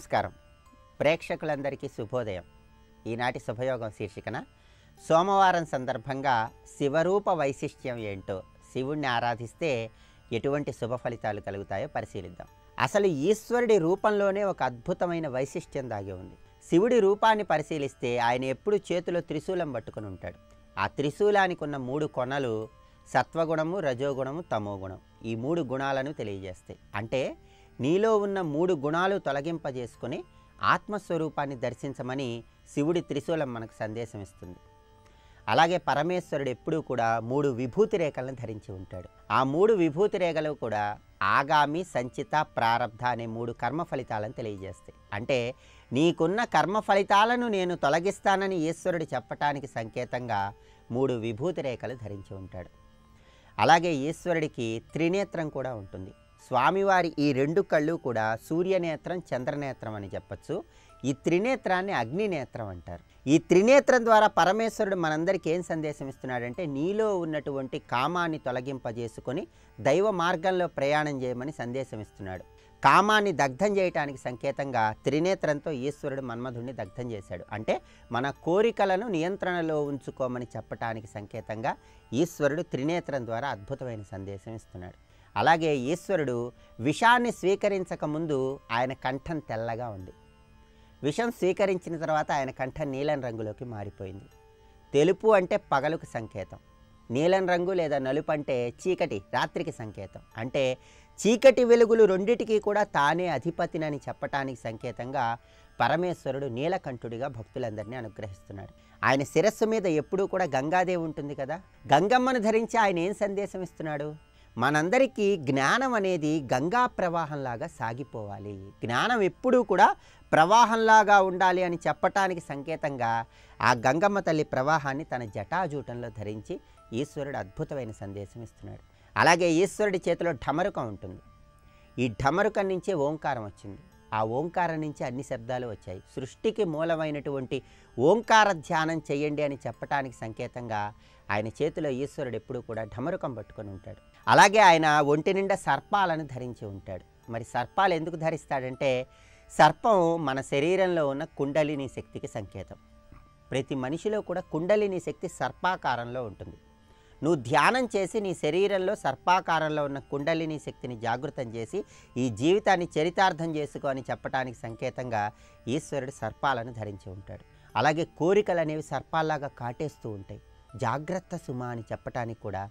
నమస్కారం. ప్రేక్షకులందరికీ శుభోదయం. ఈనాటి శుభయోగం శీర్షికన సోమవారం సందర్భంగా శివరూప వైశిష్ట్యం ఏంటో, శివుణ్ణి ఆరాధిస్తే ఎటువంటి శుభ ఫలితాలు కలుగుతాయో పరిశీలిద్దాం. అసలు ఈశ్వరుడి రూపంలోనే ఒక అద్భుతమైన వైశిష్ట్యం దాగి ఉంది. శివుడి రూపాన్ని పరిశీలిస్తే ఆయన ఎప్పుడు చేతిలో త్రిశూలం పట్టుకుని ఉంటాడు. ఆ త్రిశూలానికి ఉన్న 3 కొనలు సత్వగుణము, రజోగుణము, తమోగుణం. ఈ 3 గుణాలను తెలియజేస్తాయి. అంటే నీలో ఉన్న 3 గుణాలు తొలగింపజేసుకుని ఆత్మస్వరూపాన్ని దర్శించమని శివుడి త్రిశూలం మనకు సందేశం ఇస్తుంది. అలాగే పరమేశ్వరుడు ఎప్పుడూ కూడా 3 విభూతి రేఖలను ధరించి ఉంటాడు. ఆ 3 విభూతి రేఖలు కూడా ఆగామి, సంచిత, ప్రారబ్ధ అనే 3 కర్మ ఫలితాలను తెలియజేస్తాయి. అంటే నీకున్న కర్మ ఫలితాలను నేను తొలగిస్తానని ఈశ్వరుడు చెప్పటానికి సంకేతంగా 3 విభూతి రేఖలు ధరించి ఉంటాడు. అలాగే ఈశ్వరుడికి త్రినేత్రం కూడా ఉంటుంది. స్వామివారి ఈ 2 కళ్ళు కూడా సూర్యనేత్రం, చంద్రనేత్రం అని చెప్పచ్చు. ఈ త్రినేత్రాన్ని అగ్నినేత్రం అంటారు. ఈ త్రినేత్రం ద్వారా పరమేశ్వరుడు మనందరికీ ఏం సందేశం ఇస్తున్నాడంటే నీలో ఉన్నటువంటి కామాన్ని తొలగింపజేసుకొని దైవ మార్గంలో ప్రయాణం చేయమని సందేశం ఇస్తున్నాడు. కామాన్ని దగ్ధం చేయటానికి సంకేతంగా త్రినేత్రంతో ఈశ్వరుడు మన్మధుడిని దగ్ధం చేశాడు. అంటే మన కోరికలను నియంత్రణలో ఉంచుకోమని చెప్పటానికి సంకేతంగా ఈశ్వరుడు త్రినేత్రం ద్వారా అద్భుతమైన సందేశం ఇస్తున్నాడు. అలాగే ఈశ్వరుడు విషాన్ని స్వీకరించక ముందు ఆయన కంఠం తెల్లగా ఉంది. విషం స్వీకరించిన తర్వాత ఆయన కంఠం నీలం రంగులోకి మారిపోయింది. తెలుపు అంటే పగలుకు సంకేతం, నీలం రంగు లేదా నలుపు అంటే చీకటి, రాత్రికి సంకేతం. అంటే చీకటి వెలుగులు రెండిటికీ కూడా తానే అధిపతినని చెప్పటానికి సంకేతంగా పరమేశ్వరుడు నీలకంఠుడిగా భక్తులందరినీ అనుగ్రహిస్తున్నాడు. ఆయన శిరస్సు మీద ఎప్పుడూ కూడా గంగాదేవి ఉంటుంది కదా. గంగమ్మను ధరించి ఆయన ఏం సందేశం ఇస్తున్నాడు? మనందరికీ జ్ఞానం అనేది గంగా ప్రవాహంలాగా సాగిపోవాలి, జ్ఞానం ఎప్పుడూ కూడా ప్రవాహంలాగా ఉండాలి అని చెప్పటానికి సంకేతంగా ఆ గంగమ్మ తల్లి ప్రవాహాన్ని తన జటాజూటంలో ధరించి ఈశ్వరుడు అద్భుతమైన సందేశం ఇస్తున్నాడు. అలాగే ఈశ్వరుడి చేతిలో ఢమరుకం ఉంటుంది. ఈ ఢమరుకం నుంచే ఓంకారం వచ్చింది. ఆ ఓంకారం నుంచి అన్ని శబ్దాలు వచ్చాయి. సృష్టికి మూలమైనటువంటి ఓంకార ధ్యానం చేయండి అని చెప్పటానికి సంకేతంగా ఆయన చేతిలో ఈశ్వరుడు ఎప్పుడూ కూడా ఢమరుకం పట్టుకొని ఉంటాడు. అలాగే ఆయన ఒంటి నిండా సర్పాలను ధరించి ఉంటాడు. మరి సర్పాలు ఎందుకు ధరిస్తాడంటే సర్పం మన శరీరంలో ఉన్న కుండలిని శక్తికి సంకేతం. ప్రతి మనిషిలో కూడా కుండలిని శక్తి సర్పాకారంలో ఉంటుంది. నువ్వు ధ్యానం చేసి నీ శరీరంలో సర్పాకారంలో ఉన్న కుండలిని శక్తిని జాగృతం చేసి ఈ జీవితాన్ని చరితార్థం చేసుకో అని చెప్పడానికి సంకేతంగా ఈశ్వరుడు సర్పాలను ధరించి ఉంటాడు. అలాగే కోరికలు అనేవి సర్పాల్లాగా కాటేస్తూ ఉంటాయి. జాగ్రత్త సుమా అని చెప్పటానికి కూడా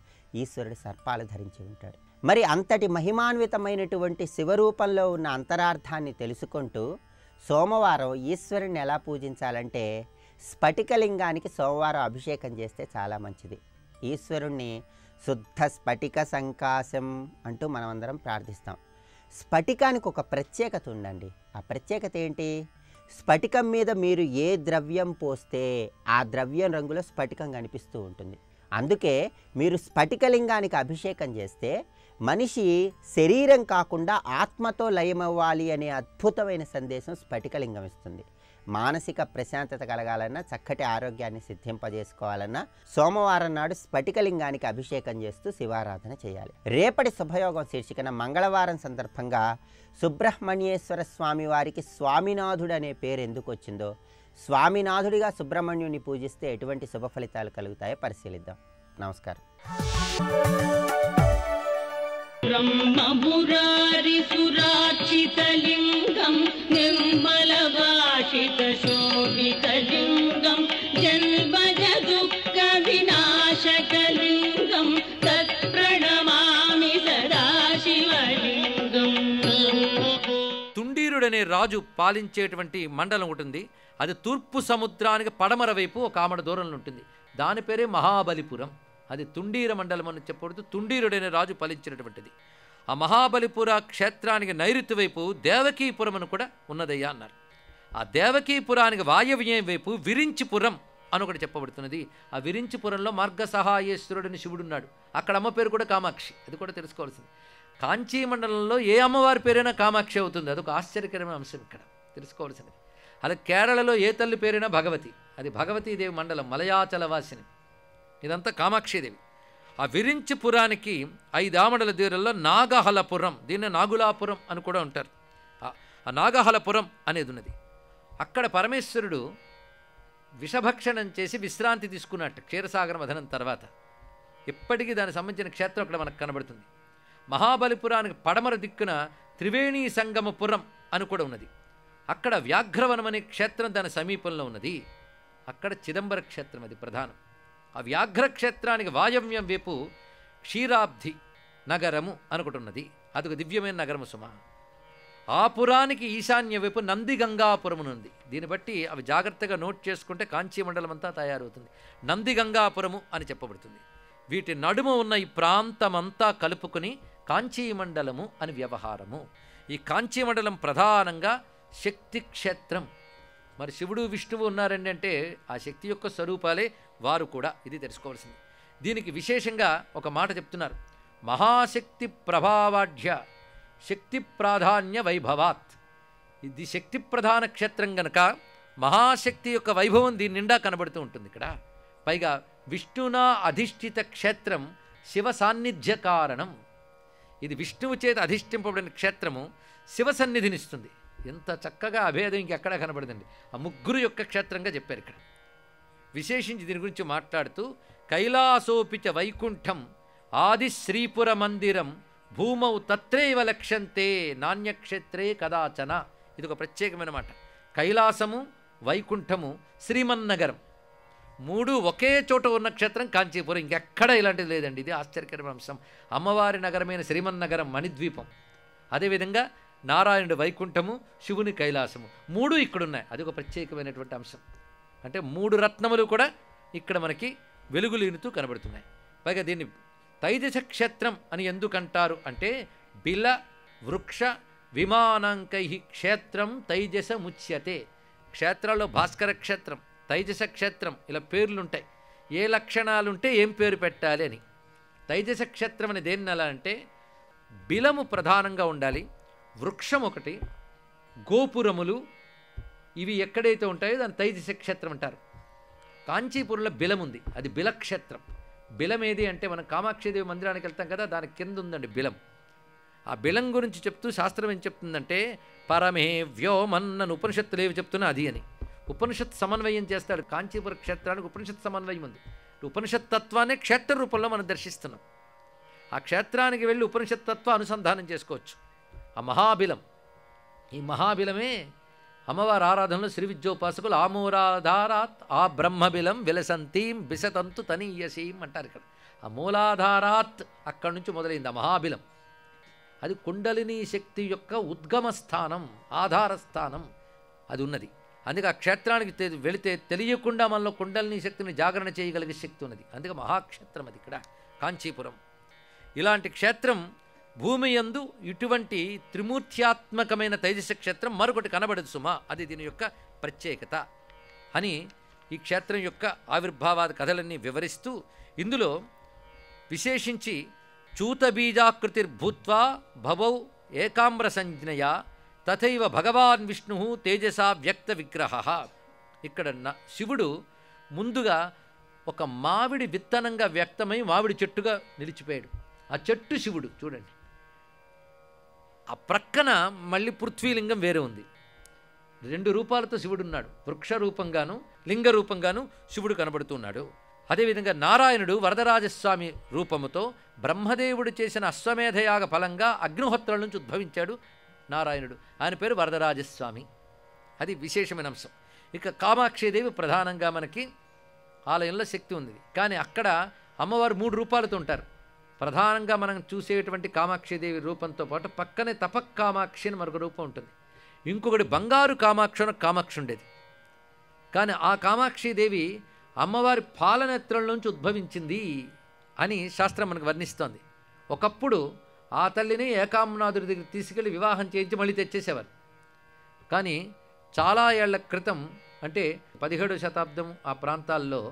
ఈశ్వరుడు సర్పాలు ధరించి ఉంటాడు. మరి అంతటి మహిమాన్వితమైనటువంటి శివరూపంలో ఉన్న అంతరార్థాన్ని తెలుసుకుంటూ సోమవారం ఈశ్వరుని ఎలా పూజించాలంటే స్ఫటికలింగానికి సోమవారం అభిషేకం చేస్తే చాలా మంచిది. ఈశ్వరుణ్ణి శుద్ధ స్ఫటిక సంకాశం అంటూ మనమందరం ప్రార్థిస్తాం. స్ఫటికానికి ఒక ప్రత్యేకత ఉందండి. ఆ ప్రత్యేకత ఏంటి? స్ఫటికం మీద మీరు ఏ ద్రవ్యం పోస్తే ఆ ద్రవ్యం రంగులో స్ఫటికం కనిపిస్తూ ఉంటుంది. అందుకే మీరు స్ఫటికలింగానికి అభిషేకం చేస్తే మనిషి శరీరం కాకుండా ఆత్మతో లయమవ్వాలి అనే అద్భుతమైన సందేశం స్ఫటికలింగం ఇస్తుంది. మానసిక ప్రశాంతత కలగాలన్నా, చక్కటి ఆరోగ్యాన్ని సిద్ధింపజేసుకోవాలన్నా సోమవారం నాడు స్ఫటికలింగానికి అభిషేకం చేస్తూ శివారాధన చేయాలి. రేపటి శుభయోగం శీర్షికన మంగళవారం సందర్భంగా సుబ్రహ్మణ్యేశ్వర స్వామి వారికి స్వామినాథుడు అనే పేరు ఎందుకు వచ్చిందో, స్వామినాథుడిగా సుబ్రహ్మణ్యుని పూజిస్తే ఎటువంటి శుభ ఫలితాలు కలుగుతాయో పరిశీలిద్దాం. నమస్కారం. బ్రహ్మమురారి సురార్చితలింగం నిర్మలవాషితశోభితలింగం జన్మజ దుఃఖ వినాశకలింగం తత్ప్రణమామి సదాశివలింగం. తుండీరుడనే రాజు పాలించేటువంటి మండలం ఉంటుంది. అది తూర్పు సముద్రానికి పడమర వైపు ఒక ఆమడ దూరంలో ఉంటుంది. దాని పేరే మహాబలిపురం. అది తుండీర మండలం అని చెప్పబడుతూ తుండీరుడైన రాజు పాలించినటువంటిది. ఆ మహాబలిపుర క్షేత్రానికి నైరుతి వైపు దేవకీపురం అని కూడా ఉన్నదయ్యా అన్నారు. ఆ దేవకీపురానికి వాయవ్యం వైపు విరించిపురం అని ఒకటి చెప్పబడుతున్నది. ఆ విరించిపురంలో మార్గసహాయేశ్వరుడని శివుడున్నాడు. అక్కడ అమ్మ పేరు కూడా కామాక్షి. అది కూడా తెలుసుకోవాల్సింది. కాంచీ మండలంలో ఏ అమ్మవారి పేరైనా కామాక్షి అవుతుంది. అదొక ఆశ్చర్యకరమైన అంశం ఇక్కడ తెలుసుకోవాల్సింది. అలా కేరళలో ఏ తల్లి పేరైనా భగవతి. అది భగవతీదేవి మండలం, మలయాచల వాసిని. ఇదంతా కామాక్షిదేవి. ఆ విరించిపురానికి 5 ఆమడల దూరంలో నాగహలపురం, దీన్ని నాగులాపురం అని కూడా ఉంటారు. ఆ నాగహలపురం అనేది ఉన్నది. అక్కడ పరమేశ్వరుడు విషభక్షణం చేసి విశ్రాంతి తీసుకున్నట్టు క్షీరసాగర వదనం తర్వాత. ఇప్పటికీ దానికి సంబంధించిన క్షేత్రం అక్కడ మనకు కనబడుతుంది. మహాబలిపురానికి పడమర దిక్కున త్రివేణీ సంగమపురం అని కూడా ఉన్నది. అక్కడ వ్యాఘ్రవనం అనే క్షేత్రం దాని సమీపంలో ఉన్నది. అక్కడ చిదంబర క్షేత్రం అది ప్రధానం. ఆ వ్యాఘ్ర క్షేత్రానికి వాయవ్యం వైపు క్షీరాబ్ధి నగరము అనుకుంటున్నది. అదొక దివ్యమైన నగరము సుమ. ఆ పురానికి ఈశాన్య వైపు నందిగంగాపురం ఉంది. దీన్ని బట్టి అవి జాగ్రత్తగా నోట్ చేసుకుంటే కాంచీ మండలం అంతా తయారవుతుంది. నందిగంగాపురము అని చెప్పబడుతుంది. వీటి నడుమ ఉన్న ఈ ప్రాంతమంతా కలుపుకుని కాంచీమండలము అని వ్యవహారము. ఈ కాంచీమండలం ప్రధానంగా శక్తి క్షేత్రం. మరి శివుడు విష్ణువు ఉన్నారండి అంటే ఆ శక్తి యొక్క స్వరూపాలే వారు కూడా. ఇది తెలుసుకోవాల్సింది. దీనికి విశేషంగా ఒక మాట చెప్తున్నారు. మహాశక్తి ప్రభావాఢ్య శక్తి ప్రాధాన్య వైభవాత్. ఇది శక్తి ప్రధాన క్షేత్రం గనక మహాశక్తి యొక్క వైభవం దీని నిండా కనబడుతూ ఉంటుంది. ఇక్కడ పైగా విష్ణునా అధిష్ఠిత క్షేత్రం శివ సాన్నిధ్య కారణం. ఇది విష్ణువు చేత అధిష్ఠింపబడిన క్షేత్రము శివ సన్నిధినిస్తుంది. ఎంత చక్కగా అభేదం ఇంకెక్కడా కనబడదండి. ఆ ముగ్గురు యొక్క క్షేత్రంగా చెప్పారు ఇక్కడ. విశేషించి దీని గురించి మాట్లాడుతూ కైలాసోపిచ వైకుంఠం ఆది శ్రీపుర మందిరం భూమౌ తత్రైవ లక్ష్యంతే నాణ్యక్షేత్రే కదాచన. ఇది ఒక ప్రత్యేకమైన మాట. కైలాసము, వైకుంఠము, శ్రీమన్నగరం మూడు ఒకే చోట ఉన్న క్షేత్రం కాంచీపురం. ఇంకెక్కడ ఇలాంటిది లేదండి. ఇది ఆశ్చర్యకరమైన అంశం. అమ్మవారి నగరమైన శ్రీమన్నగరం మణిద్వీపం, అదేవిధంగా నారాయణుడు వైకుంఠము, శివుని కైలాసము మూడు ఇక్కడున్నాయి. అది ఒక ప్రత్యేకమైనటువంటి అంశం. అంటే మూడు రత్నములు కూడా ఇక్కడ మనకి వెలుగులీనుతూ కనబడుతున్నాయి. పైగా దీన్ని తైజస క్షేత్రం అని ఎందుకంటారు అంటే బిల వృక్ష విమానాంకై క్షేత్రం తైజస ముచ్యతే. క్షేత్రాల్లో భాస్కర క్షేత్రం, తైజస క్షేత్రం ఇలా పేర్లుంటాయి. ఏ లక్షణాలుంటే ఏం పేరు పెట్టాలి అని. తైజస క్షేత్రం అని దేన్ని అలా అంటే బిలము ప్రధానంగా ఉండాలి, వృక్షం ఒకటి, గోపురములు ఇవి ఎక్కడైతే ఉంటాయో దాన్ని తైజస క్షేత్రం అంటారు. కాంచీపురంలో బిలం ఉంది, అది బిలక్షేత్రం. బిలం ఏది అంటే మనం కామాక్షిదేవి మందిరానికి వెళ్తాం కదా, దానికి కింద ఉందండి బిలం. ఆ బిలం గురించి చెప్తూ శాస్త్రం ఏం చెప్తుందంటే పరమే వ్యోమన్నను ఉపనిషత్తులు ఏవి చెప్తున్నా అది అని. ఉపనిషత్ సమన్వయం చేస్తాడు. కాంచీపుర క్షేత్రానికి ఉపనిషత్ సమన్వయం ఉంది. ఉపనిషత్ తత్వాన్ని క్షేత్ర రూపంలో మనం దర్శిస్తున్నాం. ఆ క్షేత్రానికి వెళ్ళి ఉపనిషత్ తత్వ అనుసంధానం చేసుకోవచ్చు. ఆ మహాబిలం, ఈ మహాబిలమే అమ్మవారి ఆరాధనలో శ్రీ విద్యోపాసకులు ఆమూలాధారాత్ ఆ బ్రహ్మబిలం విలసంతీం బిసతంతు తనీయసీం అంటారు. ఇక్కడ ఆ మూలాధారాత్ అక్కడి నుంచి మొదలైంది ఆ మహాబిలం. అది కుండలిని శక్తి యొక్క ఉద్గమ స్థానం, ఆధార స్థానం అది ఉన్నది. అందుకే ఆ క్షేత్రానికి వెళితే తెలియకుండా మనలో కుండలిని శక్తిని జాగరణ చేయగలిగే శక్తి ఉన్నది. అందుకే మహాక్షేత్రం అది ఇక్కడ కాంచీపురం. ఇలాంటి క్షేత్రం భూమి యందు ఇటువంటి త్రిమూర్త్యాత్మకమైన తైజస క్షేత్రం మరొకటి కనబడదు సుమా. అది దీని యొక్క ప్రత్యేకత అని ఈ క్షేత్రం యొక్క ఆవిర్భావాద కథలన్నీ వివరిస్తూ ఇందులో విశేషించి చూతబీజాకృతిర్భూత్వా భవౌ ఏకామ్ర సంజ్ఞయ తథైవ భగవాన్ విష్ణు తేజసా వ్యక్త విగ్రహ. ఇక్కడ శివుడు ముందుగా ఒక మామిడి విత్తనంగా వ్యక్తమై మామిడి చెట్టుగా నిలిచిపోయాడు. ఆ చెట్టు శివుడు చూడండి. ఆ ప్రక్కన మళ్ళీ పృథ్వీలింగం వేరే ఉంది. రెండు రూపాలతో శివుడు ఉన్నాడు. వృక్ష రూపంగాను లింగ రూపంగాను శివుడు కనబడుతున్నాడు. అదేవిధంగా నారాయణుడు వరదరాజస్వామి రూపముతో బ్రహ్మదేవుడు చేసిన అశ్వమేధయాగ ఫలంగా అగ్నిహోత్రాల నుంచి ఉద్భవించాడు నారాయణుడు. ఆయన పేరు వరదరాజస్వామి. అది విశేషమైన అంశం. ఇక కామాక్షిదేవి ప్రధానంగా మనకి ఆలయంలో శక్తి ఉంది. కానీ అక్కడ అమ్మవారు మూడు రూపాలతో ఉంటారు. ప్రధానంగా మనం చూసేటువంటి కామాక్షిదేవి రూపంతో పాటు పక్కనే తపక్కామాక్షి అని మరొక రూపం ఉంటుంది. ఇంకొకటి బంగారు కామాక్షి అని కామాక్షి ఉండేది. కానీ ఆ కామాక్షిదేవి అమ్మవారి పాలనేత్రంలోంచి ఉద్భవించింది అని శాస్త్రం మనకు వర్ణిస్తోంది. ఒకప్పుడు ఆ తల్లిని ఏకాంబనాథుడి దగ్గర తీసుకెళ్ళి వివాహం చేయించి మళ్ళీ తెచ్చేసేవారు. కానీ చాలా ఏళ్ల క్రితం అంటే 17వ శతాబ్దం ఆ ప్రాంతాల్లో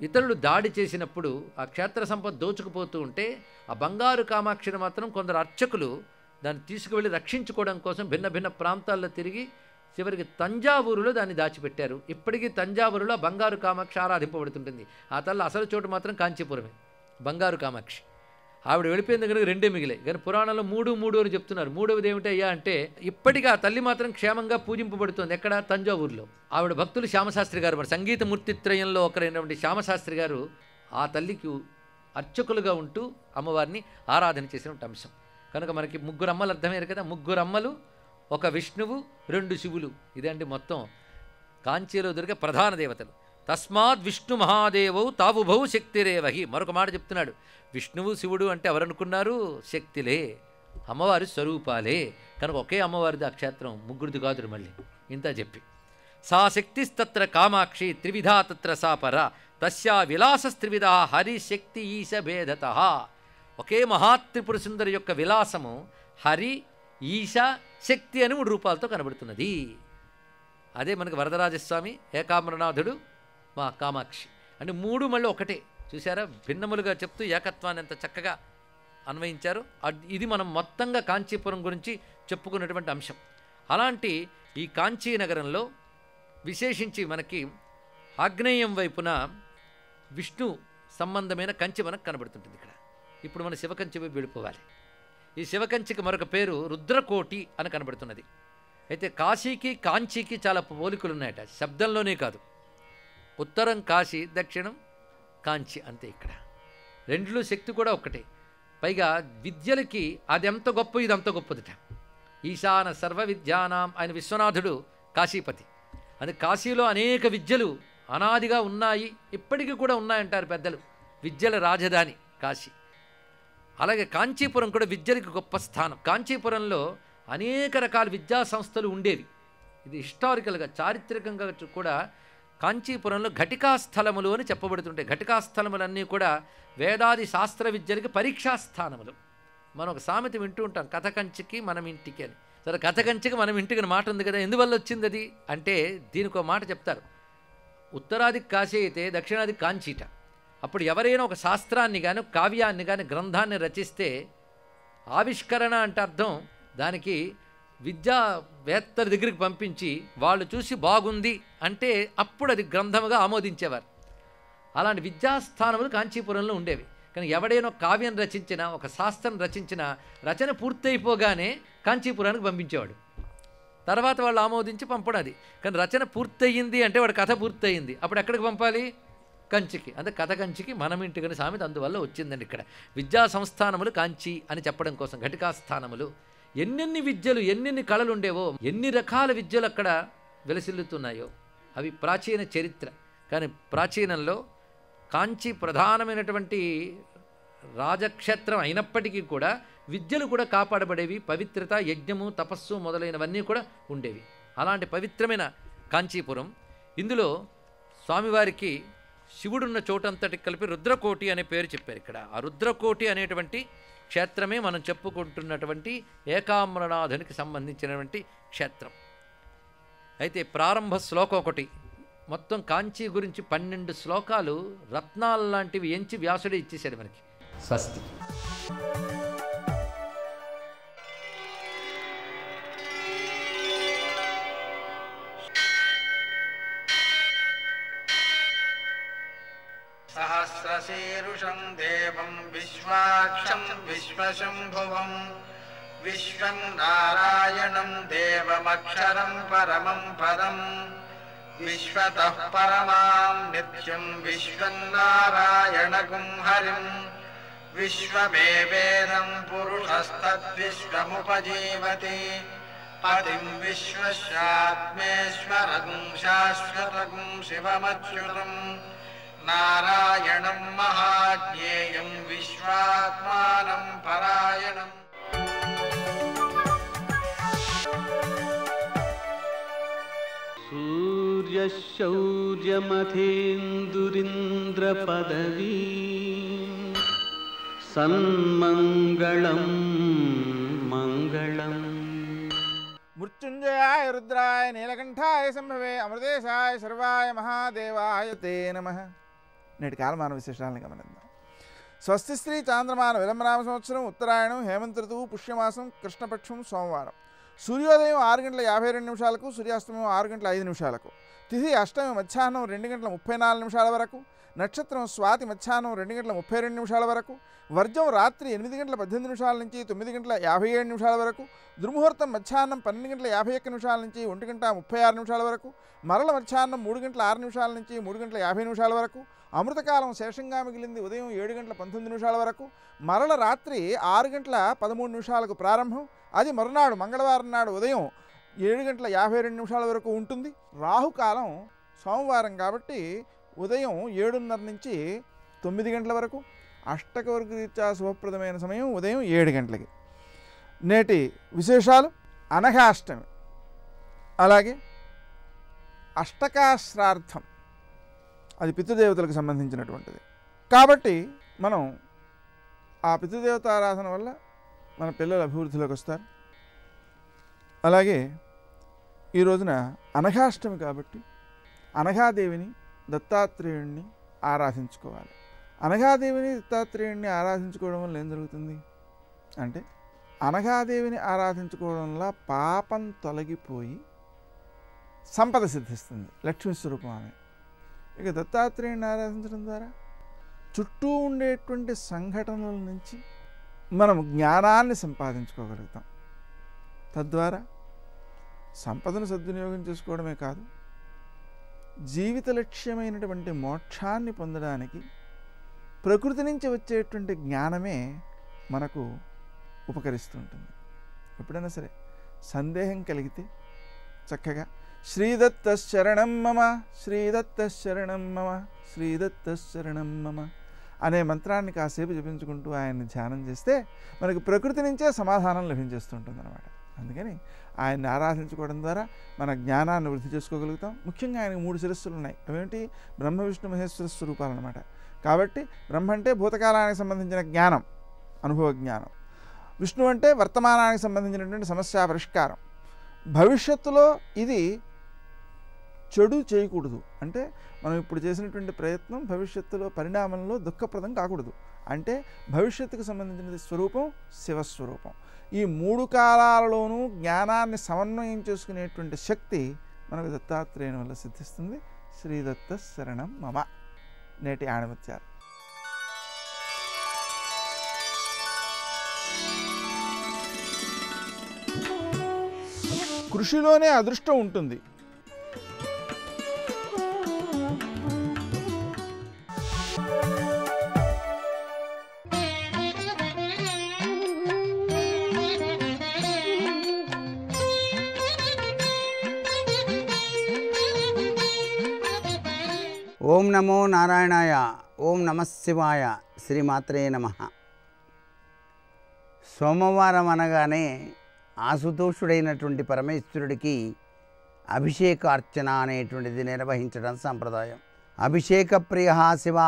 ఇతరులు దాడి చేసినప్పుడు ఆ క్షేత్ర సంపద దోచుకుపోతూ ఉంటే ఆ బంగారు కామాక్షిని మాత్రం కొందరు అర్చకులు దాన్ని తీసుకువెళ్ళి రక్షించుకోవడం కోసం భిన్న భిన్న ప్రాంతాల్లో తిరిగి చివరికి తంజావూరులో దాన్ని దాచిపెట్టారు. ఇప్పటికీ తంజావూరులో బంగారు కామాక్షి ఆరాధింపబడుతుంటుంది. ఆ తల్లి అసలు చోటు మాత్రం కాంచీపురమే, బంగారు కామాక్షి. ఆవిడ వెళ్ళిపోయిన దగ్గర 2 మిగిలాయి. కానీ పురాణంలో 3 అని చెప్తున్నారు. మూడవది ఏమిటయ్యా అంటే ఇప్పటికీ ఆ తల్లి మాత్రం క్షేమంగా పూజింపబడుతుంది. ఎక్కడ? తంజావూరులో. ఆవిడ భక్తులు శ్యామశాస్త్రి గారు, మరి సంగీత మూర్తిత్రయంలో ఒకరైనటువంటి శ్యామశాస్త్రి గారు ఆ తల్లికి అర్చకులుగా ఉంటూ అమ్మవారిని ఆరాధన చేసినటువంటి అంశం. కనుక మనకి 3 అమ్మలు అర్థమయ్యారు కదా. 3 అమ్మలు, 1 విష్ణువు, 2 శివులు. ఇదండి మొత్తం కాంచీలో దొరికే ప్రధాన దేవతలు. తస్మాత్ విష్ణు మహాదేవౌ తావుభౌ శక్తిరేవహి. మరొక మాట చెప్తున్నాడు. విష్ణువు శివుడు అంటే ఎవరనుకున్నారు? శక్తిలే, అమ్మవారి స్వరూపాలే. కనుక ఒకే అమ్మవారిది ఆ క్షేత్రం, ముగ్గురిది కాదు. మళ్ళీ ఇంత చెప్పి సా శక్తిస్తత్ర కామాక్షి త్రివిధా తత్ర సా పర తస్యా విలాసస్త్రివిధ హరి శక్తి ఈశ భేదత. ఒకే మహాత్రిపుర సుందరి యొక్క విలాసము హరి, ఈశ, శక్తి అని 3 రూపాలతో కనబడుతున్నది. అదే మనకు వరదరాజస్వామి, ఏకాంబరనాథుడు, మా కామాక్షి అంటే 3 మళ్ళీ ఒకటే. చూసారా, భిన్నములుగా చెప్తూ ఏకత్వాన్ని ఎంత చక్కగా అన్వయించారు. ఇది మనం మొత్తంగా కాంచీపురం గురించి చెప్పుకున్నటువంటి అంశం. అలాంటి ఈ కాంచీ నగరంలో విశేషించి మనకి ఆగ్నేయం వైపున విష్ణు సంబంధమైన కంచి మనకు కనబడుతుంటుంది. ఇక్కడ ఇప్పుడు మన శివకంచి వైపు వెళ్ళిపోవాలి. ఈ శివకంచికి మరొక పేరు రుద్రకోటి అని కనబడుతున్నది. అయితే కాశీకి కాంచీకి చాలా పోలికలు ఉన్నాయట, శబ్దంలోనే కాదు. ఉత్తరం కాశీ, దక్షిణం కాంచి, అంతే. ఇక్కడ రెండులో శక్తి కూడా ఒక్కటే. పైగా విద్యలకి అది ఎంత గొప్ప, ఇది అంత గొప్పదిట. ఈశాన సర్వ విద్యానాం ఆయన విశ్వనాథుడు కాశీపతి. అది కాశీలో అనేక విద్యలు అనాదిగా ఉన్నాయి, ఇప్పటికీ కూడా ఉన్నాయంటారు పెద్దలు. విద్యల రాజధాని కాశీ. అలాగే కాంచీపురం కూడా విద్యలకు గొప్ప స్థానం. కాంచీపురంలో అనేక రకాల విద్యా సంస్థలు ఉండేవి. ఇది హిస్టారికల్గా, చారిత్రకంగా కూడా కాంచీపురంలో ఘటికా స్థలములు అని చెప్పబడుతుంటాయి. ఘటికా స్థలములన్నీ కూడా వేదాది శాస్త్ర విద్యలకి పరీక్షా స్థానములు. మనం ఒక సామెత వింటూ ఉంటాం, కథ కంచికి మనం ఇంటికి అని. సరే, కథ కంచికి మనం ఇంటికి మాట ఉంది కదా, ఎందువల్ల వచ్చింది అది అంటే దీనికి ఒక మాట చెప్తారు. ఉత్తరాదికి కాశీ అయితే దక్షిణాదికి కాంచీట. అప్పుడు ఎవరైనా ఒక శాస్త్రాన్ని కానీ కావ్యాన్ని కానీ గ్రంథాన్ని రచిస్తే ఆవిష్కరణ అంటే అర్థం దానికి విద్యావేత్తల దగ్గరికి పంపించి వాళ్ళు చూసి బాగుంది అంటే అప్పుడు అది గ్రంథముగా ఆమోదించేవారు. అలాంటి విద్యాస్థానములు కాంచీపురంలో ఉండేవి. కానీ ఎవడైనా కావ్యం రచించినా, ఒక శాస్త్రం రచించిన రచన పూర్తయిపోగానే కాంచీపురానికి పంపించేవాడు. తర్వాత వాళ్ళు ఆమోదించి పంపడది. కానీ రచన పూర్తయింది అంటే వాడు కథ పూర్తయింది, అప్పుడు ఎక్కడికి పంపాలి? కంచికి. అంటే కథ కంచికి మనం ఇంటికని సామెత అందువల్ల వచ్చిందండి. ఇక్కడ విద్యా సంస్థానములు కాంచి అని చెప్పడం కోసం ఘటికా స్థానములు. ఎన్నెన్ని విద్యలు, ఎన్నెన్ని కళలు ఉండేవో, ఎన్ని రకాల విద్యలు అక్కడ వెలసిల్లుతున్నాయో అవి ప్రాచీన చరిత్ర. కానీ ప్రాచీనంలో కాంచి ప్రధానమైనటువంటి రాజక్షేత్రం అయినప్పటికీ కూడా విద్యలు కూడా కాపాడబడేవి. పవిత్రత, యజ్ఞము, తపస్సు మొదలైనవన్నీ కూడా ఉండేవి. అలాంటి పవిత్రమైన కాంచీపురం. ఇందులో స్వామివారికి శివుడున్న చోటంతటికి కలిపి రుద్రకోటి అనే పేరు చెప్పారు. ఇక్కడ ఆ రుద్రకోటి అనేటువంటి క్షేత్రమే మనం చెప్పుకుంటున్నటువంటి ఏకాంబరనాథునికి సంబంధించినటువంటి క్షేత్రం. అయితే ప్రారంభ శ్లోకం ఒకటి, మొత్తం కాంచీ గురించి 12 శ్లోకాలు రత్నాలు లాంటివి ఎంచి వ్యాసుడే ఇచ్చేశాడు మనకి. స్వస్తి. సహస్రశీరుషం దేవం విశ్వాక్షం విశ్వశంభువం విశ్వం నారాయణం దేవమక్షరం పరమం పదం విశ్వతః పరమాం నిత్యం విశ్వం నారాయణగుం హరిం విశ్వమేవేదం పురుషస్తద్విశ్వముపజీవతి పతిం విశ్వస్యాత్మేశ్వరగుం శాశ్వతగుం శివమచ్యుతం నారాయణం మహాజ్ఞేయం విశ్వాత్మానం పరాయణం. సూర్యశౌర్యమథేందురింద్రపదవీ సన్మంగళం మంగళం. మృత్యుంజయాయ రుద్రాయ నీలకంఠాయ సంభవే అమృతేశాయ సర్వాయ మహాదేవాయ తే నమః. నేటి కాలమాన విశేషాలను గమనిద్దాం. స్వస్తి శ్రీ చాంద్రమాన విలంబనామ సంవత్సరం, ఉత్తరాయణం, హేమంత ఋతువు, పుష్యమాసం, కృష్ణపక్షం, సోమవారం. సూర్యోదయం 6 గంటల 52 నిమిషాలకు, సూర్యాస్తమయం 6 గంటల 5 నిమిషాలకు. తిథి అష్టమి మధ్యాహ్నం 2:34 వరకు, నక్షత్రం స్వాతి మధ్యాహ్నం 2:32 వరకు, వర్జం రాత్రి 8:18 నుంచి 9:57 వరకు, దుర్ముహూర్తం మధ్యాహ్నం 12:51 నుంచి 1:36 వరకు, మరల మధ్యాహ్నం 3:06 నుంచి 3:50 వరకు, అమృతకాలం శేషంగా మిగిలింది ఉదయం 7:19 వరకు, మరల రాత్రి 6:13 ప్రారంభం, అది మరునాడు మంగళవారం నాడు ఉదయం 7:52 వరకు ఉంటుంది. రాహుకాలం సోమవారం కాబట్టి ఉదయం 7:30 నుంచి 9 గంటల వరకు, అష్టకవర్గ రీత్యా శుభప్రదమైన సమయం ఉదయం 7 గంటలకి. నేటి విశేషాలు: అనఘాష్టమి, అలాగే అష్టకాశ్రార్థం, అది పితృదేవతలకు సంబంధించినటువంటిది కాబట్టి మనం ఆ పితృదేవత ఆరాధన వల్ల మన పిల్లలు అభివృద్ధిలోకి వస్తారు. అలాగే ఈ రోజున అనఘాష్టమి కాబట్టి అనఘాదేవిని దత్తాత్రేయుణ్ణి ఆరాధించుకోవాలి. అనఘాదేవిని దత్తాత్రేయుణ్ణి ఆరాధించుకోవడం వల్ల ఏం జరుగుతుంది అంటే, అనఘాదేవిని ఆరాధించుకోవడం వల్ల పాపం తొలగిపోయి సంపద సిద్ధిస్తుంది, లక్ష్మీ స్వరూపం ఆమె. ఇక దత్తాత్రేయుని ఆరాధించడం ద్వారా చుట్టూ ఉండేటువంటి సంఘటనల నుంచి మనం జ్ఞానాన్ని సంపాదించుకోగలుగుతాం. తద్వారా సంపదను సద్వినియోగం చేసుకోవడమే కాదు, జీవిత లక్ష్యమైనటువంటి మోక్షాన్ని పొందడానికి ప్రకృతి నుంచి వచ్చేటువంటి జ్ఞానమే మనకు ఉపకరిస్తుంటుంది. ఎప్పుడైనా సరే సందేహం కలిగితే చక్కగా శ్రీదత్త శరణం మమ, శ్రీదత్త శరణం మమ, శ్రీదత్త శరణం మమ అనే మంత్రాన్ని కాసేపు జపించుకుంటూ ఆయన్ని ధ్యానం చేస్తే మనకు ప్రకృతి నుంచే సమాధానం లభించేస్తుంటుంది అన్నమాట. అందుకని ఆయన్ని ఆరాధించుకోవడం ద్వారా మన జ్ఞానాన్ని వృద్ధి చేసుకోగలుగుతాం. ముఖ్యంగా ఆయనకు 3 శిరస్సులు ఉన్నాయి. అవేంటి? బ్రహ్మ విష్ణు మహేశ్వర స్వరూపాలు అన్నమాట. కాబట్టి బ్రహ్మ అంటే భూతకాలానికి సంబంధించిన జ్ఞానం, అనుభవ జ్ఞానం. విష్ణు అంటే వర్తమానానికి సంబంధించినటువంటి సమస్య పరిష్కారం. భవిష్యత్తులో ఇది చెడు చేయకూడదు అంటే మనం ఇప్పుడు చేసినటువంటి ప్రయత్నం భవిష్యత్తులో పరిణామంలో దుఃఖప్రదం కాకూడదు. అంటే భవిష్యత్తుకు సంబంధించిన స్వరూపం శివస్వరూపం. ఈ 3 కాలాలలోనూ జ్ఞానాన్ని సమన్వయం చేసుకునేటువంటి శక్తి మనకు దత్తాత్రేయుని వల్ల సిద్ధిస్తుంది. శ్రీదత్త శరణం మమ. నేటి ఆణిముత్యాలు. కృషిలోనే అదృష్టం ఉంటుంది. ఓం నమో నారాయణాయ, ఓం నమః శివాయ, శ్రీమాత్రే నమః. సోమవారం అనగానే ఆశుతోషుడైనటువంటి పరమేశ్వరుడికి అభిషేకార్చన అనేటువంటిది నిర్వహించడం సంప్రదాయం. అభిషేక ప్రియ శివ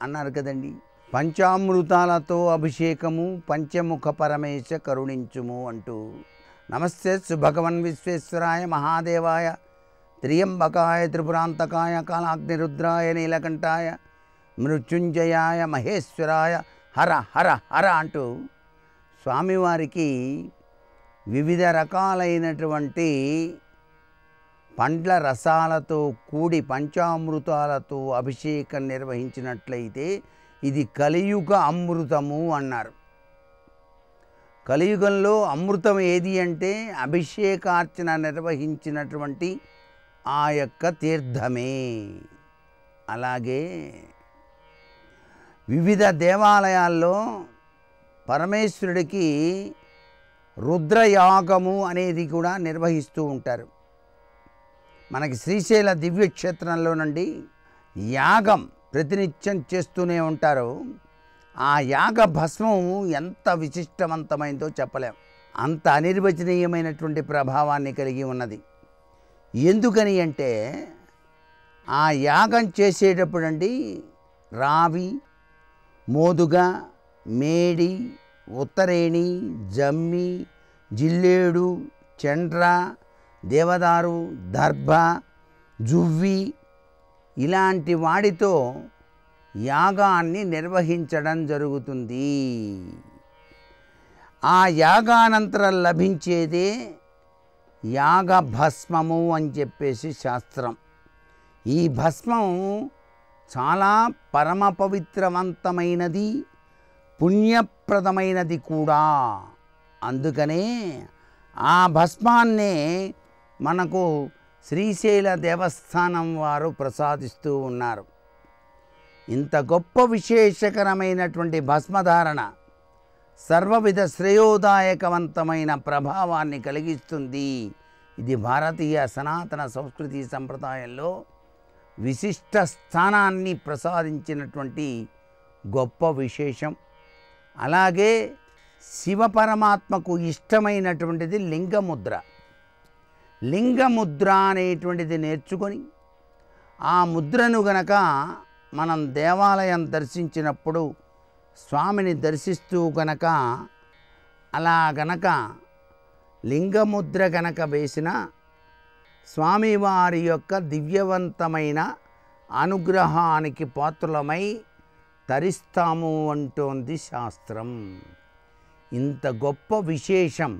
అన్నారు కదండి. పంచామృతాలతో అభిషేకము, పంచముఖ పరమేశ కరుణించుము అంటూ నమస్తే భగవన్ విశ్వేశ్వరాయ మహాదేవాయ త్రియంబకాయ త్రిపురాంతకాయ కాలాగ్నిరుద్రాయ నీలకంఠాయ మృత్యుంజయాయ మహేశ్వరాయ హర హర హర అంటూ స్వామివారికి వివిధ రకాలైనటువంటి పండ్ల రసాలతో కూడి పంచామృతాలతో అభిషేకం నిర్వహించినట్లయితే ఇది కలియుగ అమృతము అన్నారు. కలియుగంలో అమృతం ఏది అంటే అభిషేకార్చన నిర్వహించినటువంటి ఆ యొక్క తీర్థమే. అలాగే వివిధ దేవాలయాల్లో పరమేశ్వరుడికి రుద్రయాగము అనేది కూడా నిర్వహిస్తూ ఉంటారు. మనకి శ్రీశైల దివ్యక్షేత్రంలో నుండి యాగం ప్రతినిత్యం చేస్తూనే ఉంటారు. ఆ యాగ భస్మం ఎంత విశిష్టవంతమైందో చెప్పలేం. అంత అనిర్వచనీయమైనటువంటి ప్రభావాన్ని కలిగి ఉన్నది. ఎందుకని అంటే ఆ యాగం చేసేటప్పుడండి రావి, మోదుగ, మేడి, ఉత్తరేణి, జమ్మి, జిల్లేడు, చండ్ర, దేవదారు, దర్భ, జువ్వి ఇలాంటి వాడితో యాగాన్ని నిర్వహించడం జరుగుతుంది. ఆ యాగానంతరం లభించేదే యాగ భస్మము అని చెప్పేసి శాస్త్రం. ఈ భస్మం చాలా పరమ పవిత్రవంతమైనది, పుణ్యప్రదమైనది కూడా. అందుకనే ఆ భస్మాన్నే మనకు శ్రీశైల దేవస్థానం వారు ప్రసాదిస్తూ ఉన్నారు. ఇంత గొప్ప విశేషకరమైనటువంటి భస్మధారణ సర్వవిధ శ్రేయోదాయకవంతమైన ప్రభావాన్ని కలిగిస్తుంది. ఇది భారతీయ సనాతన సంస్కృతి సంప్రదాయంలో విశిష్ట స్థానాన్ని ప్రసాదించినటువంటి గొప్ప విశేషం. అలాగే శివపరమాత్మకు ఇష్టమైనటువంటిది లింగముద్ర. లింగముద్ర అనేటువంటిది నేర్చుకొని ఆ ముద్రను గనక మనం దేవాలయం దర్శించినప్పుడు స్వామిని దర్శిస్తూ గనక అలా గనక లింగముద్ర గనక వేసిన స్వామివారి యొక్క దివ్యవంతమైన అనుగ్రహానికి పాత్రులమై తరిస్తాము అంటోంది శాస్త్రం. ఇంత గొప్ప విశేషం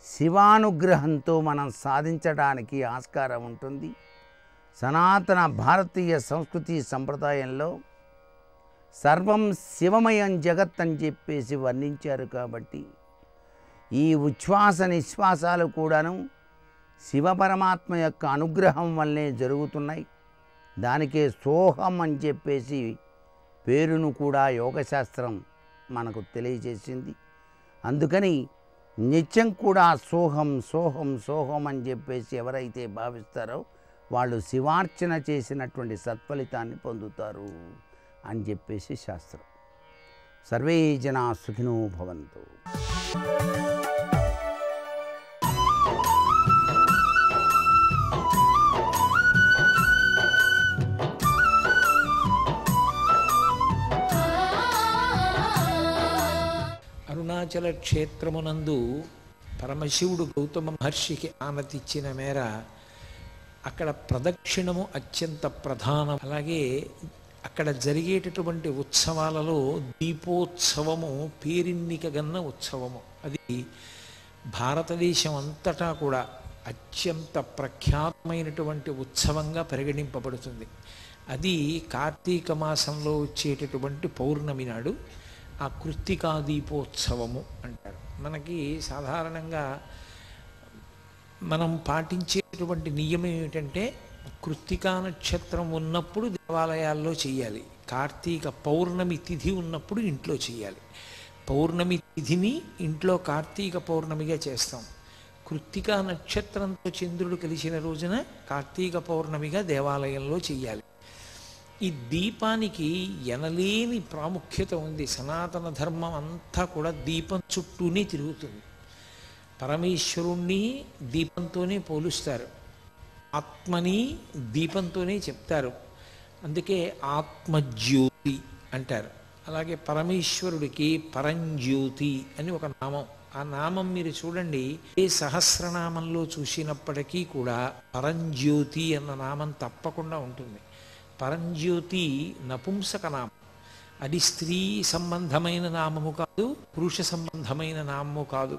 శివానుగ్రహంతో మనం సాధించడానికి ఆస్కారం ఉంటుంది. సనాతన భారతీయ సంస్కృతి సంప్రదాయంలో సర్వం శివమయం జగత్ అని చెప్పేసి వర్ణించారు. కాబట్టి ఈ ఉచ్ఛ్వాస నిశ్వాసాలు కూడాను శివపరమాత్మ యొక్క అనుగ్రహం వల్లే జరుగుతున్నాయి. దానికే సోహం అని చెప్పేసి పేరును కూడా యోగశాస్త్రం మనకు తెలియజేసింది. అందుకని నిత్యం కూడా సోహం సోహం సోహం అని చెప్పేసి ఎవరైతే భావిస్తారో వాళ్ళు శివార్చన చేసినటువంటి సత్ఫలితాన్ని పొందుతారు అని చెప్పేసి శాస్త్రం. సర్వే జనా సుఖినో భవంతు. అరుణాచల క్షేత్రమునందు పరమశివుడు గౌతమ మహర్షికి ఆనతిచ్చిన మేర అక్కడ ప్రదక్షిణము అత్యంత ప్రధానం. అలాగే అక్కడ జరిగేటటువంటి ఉత్సవాలలో దీపోత్సవము పేరెన్నికగన్న ఉత్సవము. అది భారతదేశం అంతటా కూడా అత్యంత ప్రఖ్యాతమైనటువంటి ఉత్సవంగా పరిగణింపబడుతుంది. అది కార్తీక మాసంలో వచ్చేటటువంటి పౌర్ణమి నాడు ఆ కృత్తికా దీపోత్సవము అంటారు. మనకి సాధారణంగా మనం పాటించేటువంటి నియమం ఏమిటంటే కృత్తికా నక్షత్రం ఉన్నప్పుడు దేవాలయాల్లో చేయాలి, కార్తీక పౌర్ణమి తిథి ఉన్నప్పుడు ఇంట్లో చేయాలి. పౌర్ణమి తిథిని ఇంట్లో కార్తీక పౌర్ణమిగా చేస్తాం. కృత్తికా నక్షత్రంతో చంద్రుడు కలిసిన రోజున కార్తీక పౌర్ణమిగా దేవాలయంలో చేయాలి. ఈ దీపానికి ఎనలేని ప్రాముఖ్యత ఉంది. సనాతన ధర్మం అంతా కూడా దీపం చుట్టూనే తిరుగుతుంది. పరమేశ్వరుణ్ణి దీపంతోనే పోలుస్తారు, ఆత్మని దీపంతోనే చెప్తారు. అందుకే ఆత్మజ్యోతి అంటారు. అలాగే పరమేశ్వరుడికి పరంజ్యోతి అని ఒక నామం. ఆ నామం మీరు చూడండి, ఏ సహస్రనామంలో చూసినప్పటికీ కూడా పరంజ్యోతి అన్న నామం తప్పకుండా ఉంటుంది. పరంజ్యోతి నపుంసక నామం. అది స్త్రీ సంబంధమైన నామము కాదు, పురుష సంబంధమైన నామము కాదు.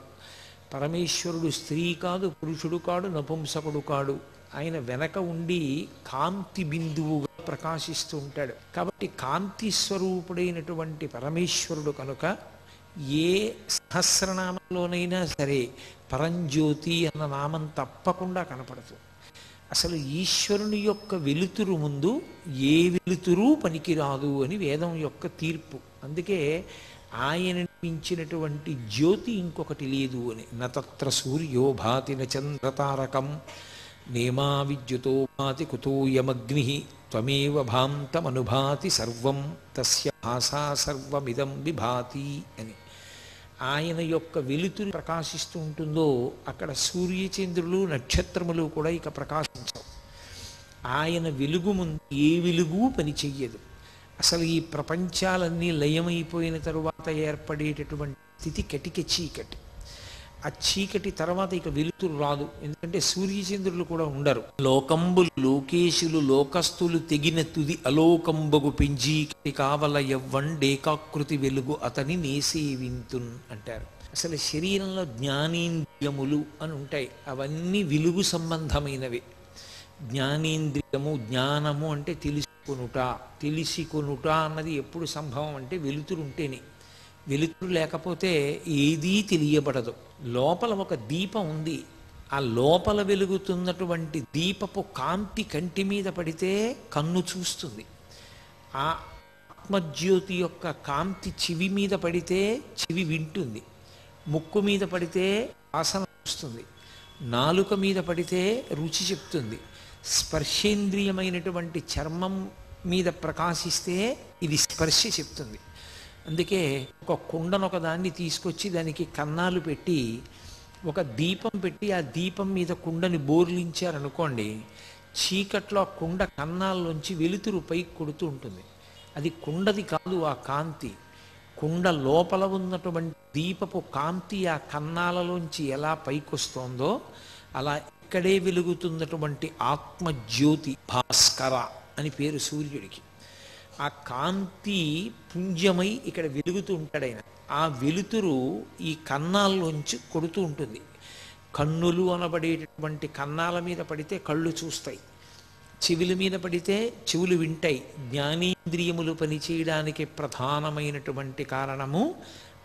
పరమేశ్వరుడు స్త్రీ కాదు, పురుషుడు కాడు, నపుంసకుడు కాడు. ఆయన వెనక ఉండి కాంతి బిందువుగా ప్రకాశిస్తూ ఉంటాడు. కాబట్టి కాంతి స్వరూపుడైనటువంటి పరమేశ్వరుడు కనుక ఏ సహస్రనామంలోనైనా సరే పరంజ్యోతి అన్న నామం తప్పకుండా కనపడుతుంది. అసలు ఈశ్వరుని యొక్క వెలుతురు ముందు ఏ వెలుతురు పనికిరాదు అని వేదం యొక్క తీర్పు. అందుకే ఆయన మించినటువంటి జ్యోతి ఇంకొకటి లేదు అని. నత్ర సూర్యో భాతి చంద్రతారకం నేమా విద్యుతో భాతి కుతోయమగ్ని త్వమేవ భాంతమనుభాతి సర్వం తస్య భాసా సర్వమిదం విభాతి అని. ఆయన యొక్క వెలుతురు ప్రకాశిస్తూ ఉంటుందో అక్కడ సూర్యచంద్రులు నక్షత్రములు కూడా ఇక ప్రకాశించవు. ఆయన వెలుగు ముందు ఏ వెలుగు పనిచెయ్యదు. అసలు ఈ ప్రపంచాలన్నీ లయమైపోయిన తరువాత ఏర్పడేటటువంటి స్థితి కటిక చీకటి. ఆ చీకటి తర్వాత ఇక వెలుతురు రాదు, ఎందుకంటే సూర్యచంద్రులు కూడా ఉండరు. లోకంబులు లోకేశులు లోకస్తులు తెగిన తుది అలోకంబగు పెంజీకటి కావల ఎవ్వండేకాకృతి వెలుగు అతని నేసేవింతున్ అంటారు. అసలు శరీరంలో జ్ఞానేంద్రియములు అని ఉంటాయి, అవన్నీ వెలుగు సంబంధమైనవి. జ్ఞానేంద్రియము, జ్ఞానము అంటే తెలుసుకొనుట. తెలిసికొనుట అన్నది ఎప్పుడు సంభవం అంటే వెలుతురు ఉంటేనే. వెలుతురు లేకపోతే ఏదీ తెలియబడదు. లోపల ఒక దీపం ఉంది. ఆ లోపల వెలుగుతున్నటువంటి దీపపు కాంతి కంటి మీద పడితే కన్ను చూస్తుంది. ఆ ఆత్మజ్యోతి యొక్క కాంతి చెవి మీద పడితే చెవి వింటుంది. ముక్కు మీద పడితే వాసన వస్తుంది. నాలుక మీద పడితే రుచి చెప్తుంది. స్పర్శేంద్రియమైనటువంటి చర్మం మీద ప్రకాశిస్తే ఇది స్పర్శ చెప్తుంది. అందుకే ఒక కుండను ఒక దాన్ని తీసుకొచ్చి దానికి కన్నాలు పెట్టి ఒక దీపం పెట్టి ఆ దీపం మీద కుండని బోర్లించారనుకోండి, చీకట్లో ఆ కుండ కన్నాల్లోంచి వెలుతురు పైకి కొడుతూ ఉంటుంది. అది కుండది కాదు, ఆ కాంతి. కుండ లోపల ఉన్నటువంటి దీపపు కాంతి ఆ కన్నాలలోంచి ఎలా పైకొస్తోందో అలా ఇక్కడే వెలుగుతున్నటువంటి ఆత్మజ్యోతి, భాస్కర అని పేరు సూర్యుడికి. ఆ కాంతి పుంజమై ఇక్కడ వెలుగుతూ ఉంటాడు ఆయన. ఆ వెలుతురు ఈ కన్నాల్లోంచి కొడుతూ ఉంటుంది. కన్నులు అనబడేటటువంటి కన్నాల మీద పడితే కళ్ళు చూస్తాయి, చెవుల మీద పడితే చెవులు వింటాయి. జ్ఞానేంద్రియములు పనిచేయడానికి ప్రధానమైనటువంటి కారణము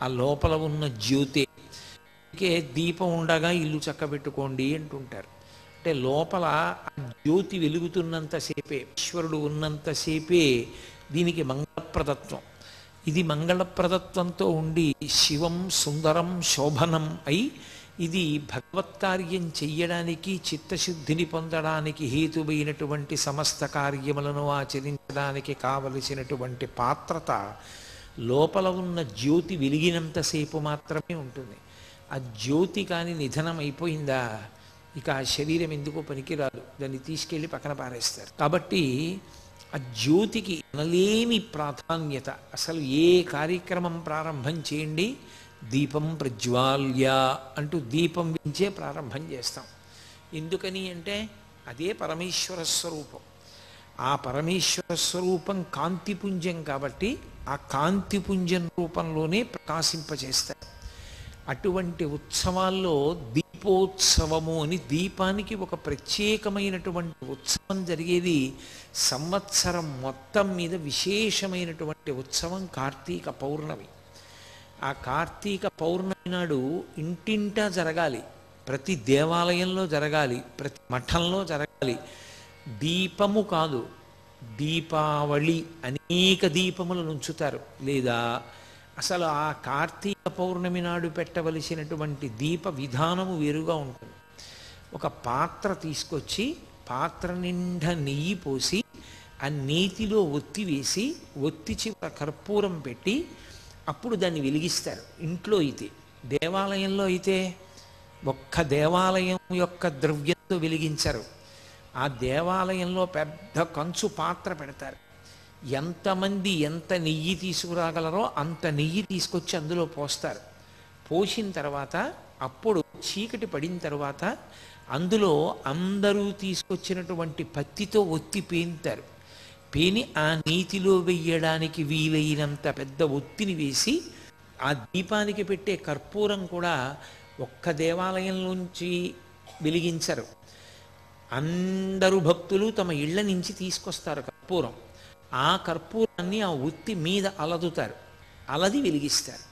ఆ లోపల ఉన్న జ్యోతే. అందుకే దీపం ఉండగా ఇల్లు చక్కబెట్టుకోండి అంటుంటారు. అంటే లోపల ఆ జ్యోతి వెలుగుతున్నంతసేపే, ఈశ్వరుడు ఉన్నంతసేపే దీనికి మంగళప్రదత్వం. ఇది మంగళప్రదత్వంతో ఉండి శివం సుందరం శోభనం అయి ఇది భగవత్కార్యం చెయ్యడానికి, చిత్తశుద్ధిని పొందడానికి హేతువైనటువంటి సమస్త కార్యములను ఆచరించడానికి కావలసినటువంటి పాత్రత లోపల ఉన్న జ్యోతి వెలిగినంతసేపు మాత్రమే ఉంటుంది. ఆ జ్యోతి కానీ నిధనం అయిపోయిందా ఇక ఆ శరీరం ఎందుకో పనికిరాదు, దాన్ని తీసుకెళ్ళి పక్కన పారేస్తారు. కాబట్టి ఆ జ్యోతికి అనలేని ప్రాధాన్యత. అసలు ఏ కార్యక్రమం ప్రారంభం చేయండి, దీపం ప్రజ్వాల్య అంటూ దీపం వించే ప్రారంభం చేస్తాం. ఎందుకని అంటే అదే పరమేశ్వర స్వరూపం. ఆ పరమేశ్వర స్వరూపం కాంతిపుంజం కాబట్టి ఆ కాంతిపుంజం రూపంలోనే ప్రకాశింపచేస్తారు. అటువంటి ఉత్సవాల్లో దీపోత్సవము అని, దీపానికి ఒక ప్రత్యేకమైనటువంటి ఉత్సవం జరిగేది. సంవత్సరం మొత్తం మీద విశేషమైనటువంటి ఉత్సవం కార్తీక పౌర్ణమి. ఆ కార్తీక పౌర్ణమి నాడు ఇంటింటా జరగాలి, ప్రతి దేవాలయంలో జరగాలి, ప్రతి మఠంలో జరగాలి. దీపము కాదు, దీపావళి, అనేక దీపములను ఉంచుతారు. లేదా అసలు ఆ కార్తీక పౌర్ణమి నాడు పెట్టవలసినటువంటి దీప విధానము వేరుగా ఉంటుంది. ఒక పాత్ర తీసుకొచ్చి పాత్ర నిండా నెయ్యి పోసి ఆ నేతిలో ఒత్తి వేసి ఒత్తి చివర కర్పూరం పెట్టి అప్పుడు దాన్ని వెలిగిస్తారు. ఇంట్లో అయితే, దేవాలయంలో అయితే ఒక్క దేవాలయం యొక్క ద్రవ్యంతో వెలిగించరు. ఆ దేవాలయంలో పెద్ద కంచు పాత్ర పెడతారు. ఎంతమంది ఎంత నెయ్యి తీసుకురాగలరో అంత నెయ్యి తీసుకొచ్చి అందులో పోస్తారు. పోసిన తర్వాత అప్పుడు చీకటి పడిన తర్వాత అందులో అందరూ తీసుకొచ్చినటువంటి పత్తితో ఒత్తి పేంతారు. పేని ఆ నీతిలో వెయ్యడానికి వీలైనంత పెద్ద ఒత్తిని వేసి ఆ దీపానికి పెట్టే కర్పూరం కూడా ఒక్క దేవాలయంలోంచి వెలిగించరు. అందరూ భక్తులు తమ ఇళ్ల నుంచి తీసుకొస్తారు కర్పూరం. ఆ కర్పూరాన్ని ఆ ఒత్తి మీద అలదుతారు, అలది వెలిగిస్తారు.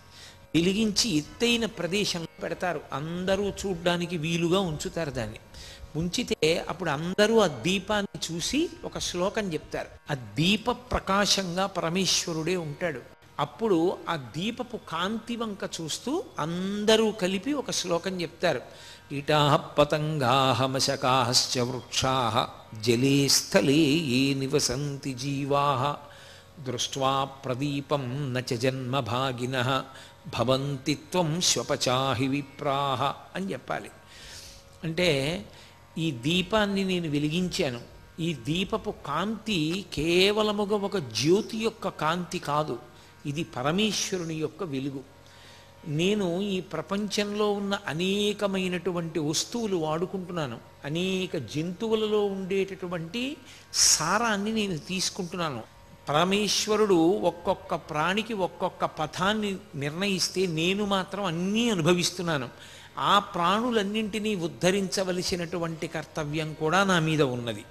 వెలిగించి ఎత్తైన ప్రదేశంలో పెడతారు. అందరూ చూడ్డానికి వీలుగా ఉంచుతారు. దాన్ని ఉంచితే అప్పుడు అందరూ ఆ దీపాన్ని చూసి ఒక శ్లోకం చెప్తారు. ఆ దీప ప్రకాశంగా పరమేశ్వరుడే ఉంటాడు. అప్పుడు ఆ దీపపు కాంతి వంక చూస్తూ అందరూ కలిపి ఒక శ్లోకం చెప్తారు. కీటాః పతంగాః మశకాశ్చ వృక్షాః జలే స్థలే ఏ నివసంతి జీవాః దృష్ట్వా ప్రదీపం నచ జన్మభాగినః భవంతి త్వం శ్వపచాహి విప్రాః అని చెప్పాలి. అంటే ఈ దీపాన్ని నేను వెలిగించాను. ఈ దీపపు కాంతి కేవలముగా ఒక జ్యోతి యొక్క కాంతి కాదు, ఇది పరమేశ్వరుని యొక్క వెలుగు. నేను ఈ ప్రపంచంలో ఉన్న అనేకమైనటువంటి వస్తువులు వాడుకుంటున్నాను. అనేక జంతువులలో ఉండేటటువంటి సారాన్ని నేను తీసుకుంటున్నాను. పరమేశ్వరుడు ఒక్కొక్క ప్రాణికి ఒక్కొక్క పథాన్ని నిర్ణయిస్తే నేను మాత్రం అన్నీ అనుభవిస్తున్నాను. ఆ ప్రాణులన్నింటినీ ఉద్ధరించవలసినటువంటి కర్తవ్యం కూడా నా మీద ఉన్నది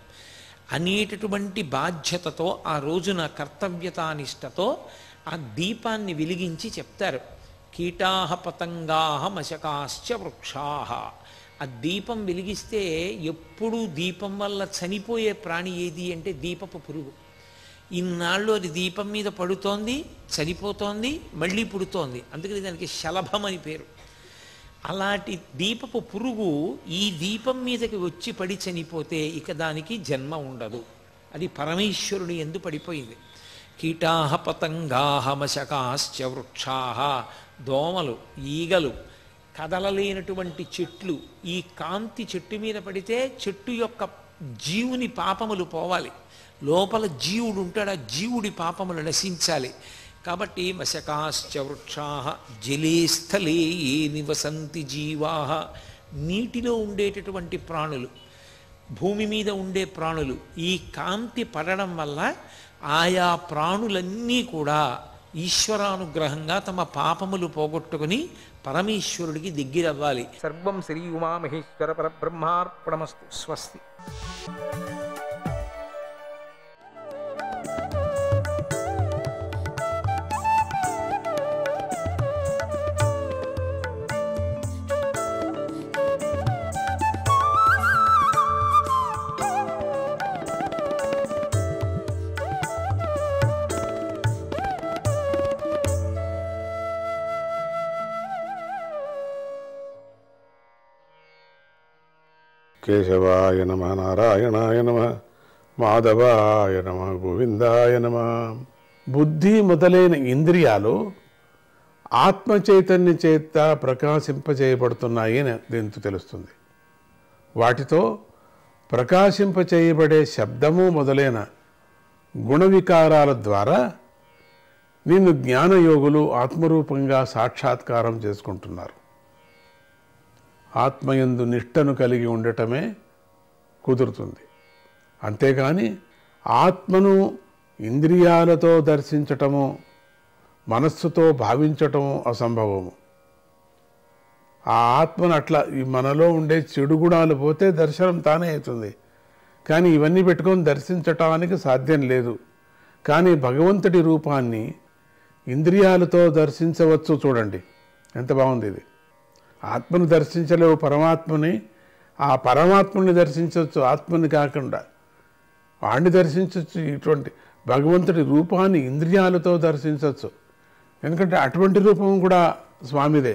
అనేటటువంటి బాధ్యతతో ఆ రోజున కర్తవ్యతానిష్టతో ఆ దీపాన్ని వెలిగించి చెప్తారు. కీటాహ పతంగాహ మశకాశ్చ వృక్షాహ. ఆ దీపం వెలిగిస్తే ఎప్పుడూ దీపం వల్ల చనిపోయే ప్రాణి ఏది అంటే దీపపు పురుగు. ఇన్నాళ్ళు అది దీపం మీద పడుతోంది, చనిపోతోంది, మళ్ళీ పుడుతోంది. అందుకని దానికి శలభం అని పేరు. అలాంటి దీపపు పురుగు ఈ దీపం మీదకి వచ్చి పడి చనిపోతే ఇక దానికి జన్మ ఉండదు. అది పరమేశ్వరుని యందు పడిపోయింది. కీటాహ పతంగాహ మశకాశ్చ వృక్షాహ. దోమలు, ఈగలు, కదలలేనటువంటి చెట్లు, ఈ కాంతి చెట్టు మీద పడితే చెట్టు యొక్క జీవుని పాపములు పోవాలి. లోపల జీవుడు ఉంటాడు, ఆ జీవుడి పాపములు నశించాలి. కాబట్టి మశకాశ్చ వృక్షాః జలే స్థలే ఏ నివసంతి జీవాః. నీటిలో ఉండేటటువంటి ప్రాణులు, భూమి మీద ఉండే ప్రాణులు, ఈ కాంతి పడడం వల్ల ఆయా ప్రాణులన్నీ కూడా ఈశ్వరానుగ్రహంగా తమ పాపములు పోగొట్టుకుని పరమేశ్వరుడికి దగ్గరవ్వాలి. సర్వం శ్రీ ఉమామహేశ్వర పరబ్రహ్మార్పణమస్తు. స్వస్తి. కేశవాయ నమ, నారాయణాయ నమ, మాధవాయ నమ, గోవిందాయ నమ. బుద్ధి మొదలైన ఇంద్రియాలు ఆత్మ చైతన్య చేత ప్రకాశింపచేయబడుతున్నాయి అని దీంతో తెలుస్తుంది. వాటితో ప్రకాశింపచేయబడే శబ్దము మొదలైన గుణ వికారాల ద్వారా నిన్ను జ్ఞానయోగులు ఆత్మరూపంగా సాక్షాత్కారం చేసుకుంటున్నారు. ఆత్మయందు నిష్టను కలిగి ఉండటమే కుదురుతుంది. అంతేగాని ఆత్మను ఇంద్రియాలతో దర్శించటము, మనస్సుతో భావించటము అసంభవము. ఆ ఆత్మను అట్లా ఈ మనలో ఉండే చెడు గుణాలు పోతే దర్శనం తానే అవుతుంది. కానీ ఇవన్నీ పెట్టుకొని దర్శించటానికి సాధ్యం లేదు. కానీ భగవంతుడి రూపాన్ని ఇంద్రియాలతో దర్శించవచ్చు. చూడండి ఎంత బాగుంది ఇది. ఆత్మను దర్శించలేవు, పరమాత్మని, ఆ పరమాత్మని దర్శించవచ్చు ఆత్మని కాకుండా. వాడిని దర్శించవచ్చు, ఇటువంటి భగవంతుడి రూపాన్ని ఇంద్రియాలతో దర్శించవచ్చు. ఎందుకంటే అటువంటి రూపం కూడా స్వామిదే.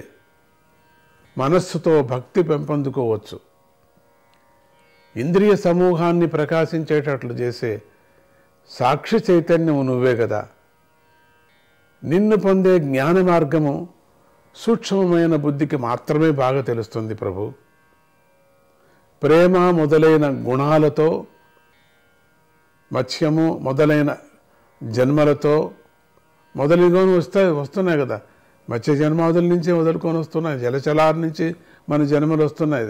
మనస్సుతో భక్తి పెంపొందుకోవచ్చు. ఇంద్రియ సమూహాన్ని ప్రకాశించేటట్లు చేసే సాక్షి చైతన్యం నువ్వే కదా. నిన్ను పొందే జ్ఞాన మార్గము సూక్ష్మమైన బుద్ధికి మాత్రమే బాగా తెలుస్తుంది ప్రభు. ప్రేమ మొదలైన గుణాలతో, మత్స్యము మొదలైన జన్మలతో మొదలుకొని వస్తున్నాయి కదా. మత్స్య జన్మాదుల నుంచి వదులుకొని వస్తున్నాయి, జలచలాల నుంచి మన జన్మలు వస్తున్నాయి.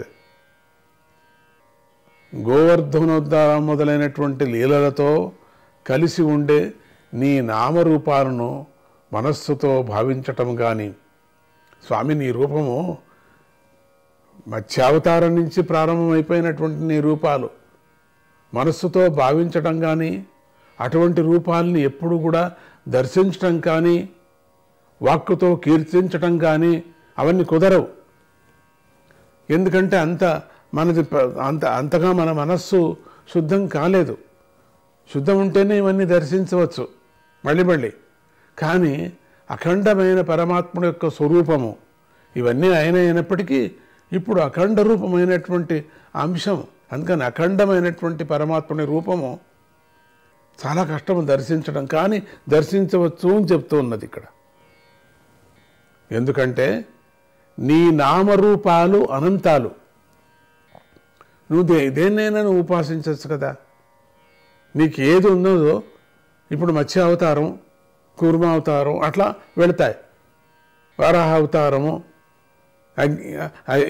గోవర్ధనోద్ధారం మొదలైనటువంటి లీలలతో కలిసి ఉండే నీ నామరూపాలను మనస్సుతో భావించటం కానీ, స్వామి నీ రూపము మత్స్యావతారం నుంచి ప్రారంభమైపోయినటువంటి నీ రూపాలు మనస్సుతో భావించటం కానీ, అటువంటి రూపాలని ఎప్పుడు కూడా దర్శించటం కానీ, వాక్కుతో కీర్తించటం కానీ అవన్నీ కుదరవు. ఎందుకంటే అంతగా మన మనస్సు శుద్ధం కాలేదు. శుద్ధం ఉంటేనే ఇవన్నీ దర్శించవచ్చు మళ్ళీ. కానీ అఖండమైన పరమాత్ముడు యొక్క స్వరూపము ఇవన్నీ ఆయన అయినప్పటికీ ఇప్పుడు అఖండ రూపమైనటువంటి అంశం. అందుకని అఖండమైనటువంటి పరమాత్ముని రూపము చాలా కష్టము దర్శించడం, కానీ దర్శించవచ్చు అని చెప్తూ ఉన్నది ఇక్కడ. ఎందుకంటే నీ నామరూపాలు అనంతాలు. నువ్వు దేన్నైనా నువ్వు ఉపాసించవచ్చు కదా. నీకు ఏది ఉన్నదో ఇప్పుడు మత్స్య అవతారం, కూర్మ అవతారం అట్లా వెళతాయి. వరాహ అవతారము,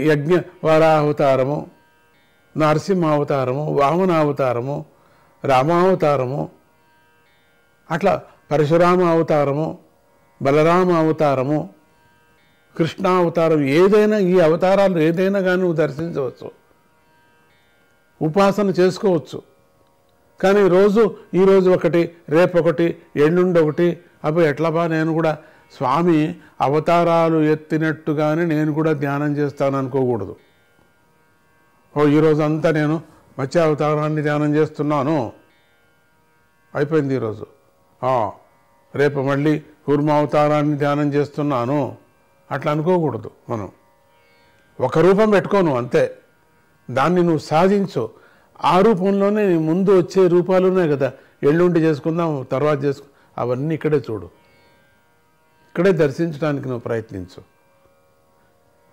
యజ్ఞ వరాహవతారము, నరసింహావతారము, వామనావతారము, రామావతారము, అట్లా పరశురామ అవతారము, బలరామ అవతారము, కృష్ణావతారం ఏదైనా, ఈ అవతారాలు ఏదైనా కానీ నువ్వు దర్శించవచ్చు, ఉపాసన చేసుకోవచ్చు. కానీ ఈరోజు ఒకటి, రేపు ఒకటి, ఎల్లుండి ఒకటి, అప్పుడు ఎట్లా నేను కూడా స్వామి అవతారాలు ఎత్తినట్టుగానే నేను కూడా ధ్యానం చేస్తాను అనుకోకూడదు. ఈరోజు అంతా నేను మత్స్య అవతారాన్ని ధ్యానం చేస్తున్నాను, అయిపోయింది ఈరోజు. రేపు మళ్ళీ కూర్మ అవతారాన్ని ధ్యానం చేస్తున్నాను, అట్లా అనుకోకూడదు. మనం ఒక రూపం పెట్టుకోను అంతే, దాన్ని నువ్వు సాధించు. ఆ రూపంలోనే ముందు వచ్చే రూపాలునే కదా, ఎల్లుండి చేసుకుందాం, తర్వాత అవన్నీ ఇక్కడే చూడు, ఇక్కడే దర్శించడానికి నువ్వు ప్రయత్నించు.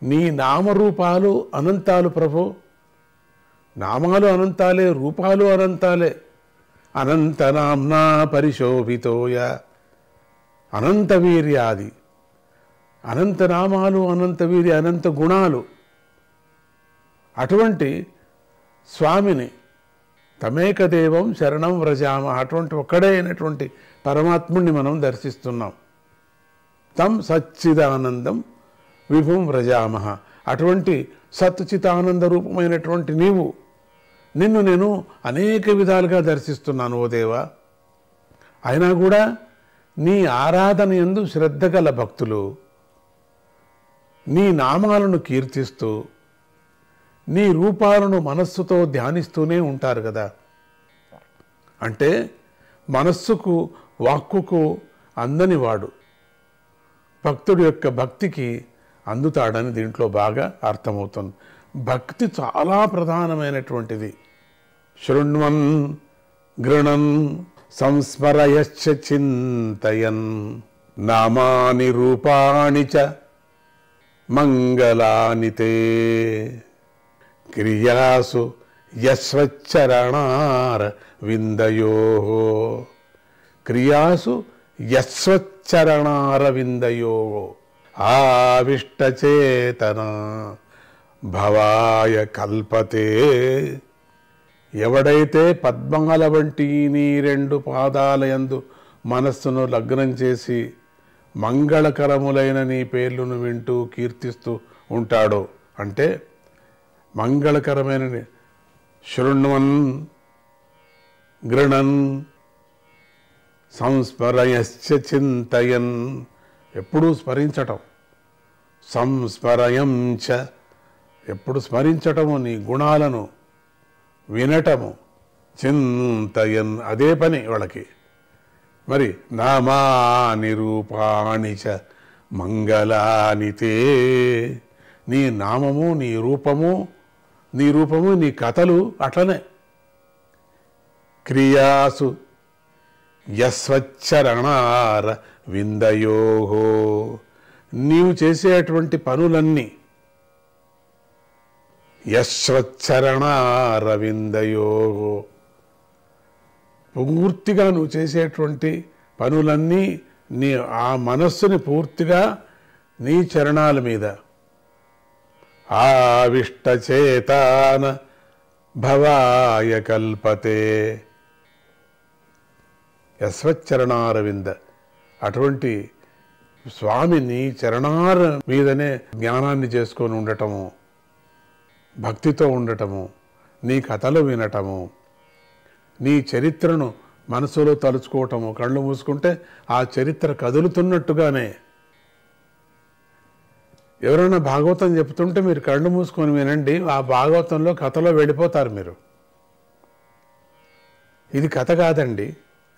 నీ నామరూపాలు అనంతాలు ప్రభు, నామాలు అనంతాలే, రూపాలు అనంతాలే. అనంతనామ్నా పరిశోభితోయ అనంత వీర్యాది, అనంత నామాలు, అనంత వీర్య, అనంత గుణాలు. అటువంటి స్వామిని తమేక దేవం శరణం వ్రజామ, అటువంటి ఒక్కడే అయినటువంటి పరమాత్ముడిని మనం దర్శిస్తున్నాం. తం సచ్చిదానందం విభుం వ్రజామహ, అటువంటి సచ్చిదానంద రూపమైనటువంటి నిన్ను నేను అనేక విధాలుగా దర్శిస్తున్నాను ఓ దేవా. అయినా కూడా నీ ఆరాధన యందు శ్రద్ధ గల భక్తులు నీ నామాలను కీర్తిస్తూ నీ రూపాలను మనస్సుతో ధ్యానిస్తూనే ఉంటారు కదా. అంటే మనస్సుకు వాక్కుకు అందని వాడు భక్తుడి యొక్క భక్తికి అందుతాడని దీంట్లో బాగా అర్థమవుతుంది. భక్తి చాలా ప్రధానమైనటువంటిది. శృణ్వన్ గృణన్ సంస్మరయశ్చ చింతయన్ నామాని రూపాణి చ మంగళాని తే క్రియాసు యస్వచ్చరణార విందయోః, క్రియాసు యస్వచ్చరణార విందయోః ఆవిష్టచేతన భవాయ కల్పతే. ఎవడైతే పద్మాల వంటి నీ రెండు పాదాలయందు మనస్సును లగ్నం చేసి మంగళకరములైన నీ పేర్లను వింటూ కీర్తిస్తూ ఉంటాడో, అంటే మంగళకరమైన శృణ్వన్ గృణన్ సంస్మరయశ్చ చింతయన్, ఎప్పుడూ స్మరించటం, సంస్మరయం చ ఎప్పుడు స్మరించటము, నీ గుణాలను వినటము, చింతయన్ అదే పని వాళ్ళకి. మరి నామాని రూపాణి చ మంగళాని తే, నీ నామము నీ రూపము నీ కథలు అట్లనే. క్రియాసు యస్వచ్చరణార విందయోః, నీవు చేసేటువంటి పనులన్నీ యస్వచ్చరణార విందయోః, పూర్తిగా నువ్వు చేసేటువంటి పనులన్నీ ఆ మనస్సుని పూర్తిగా నీ చరణాల మీద ఆవిష్టచేతాన భవాయ కల్పతే. యస్వచ్చరణారవింద, అటువంటి స్వామి నీ చరణార మీదనే జ్ఞానాన్ని చేసుకొని ఉండటము, భక్తితో ఉండటము, నీ కథలు వినటము, నీ చరిత్రను మనసులో తలుచుకోవటము. కళ్ళు మూసుకుంటే ఆ చరిత్ర కదులుతున్నట్టుగానే. ఎవరైనా భాగవతం చెప్తుంటే మీరు కళ్ళు మూసుకొని వినండి, ఆ భాగవతంలో కథలో వెళ్ళిపోతారు మీరు. ఇది కథ కాదండి,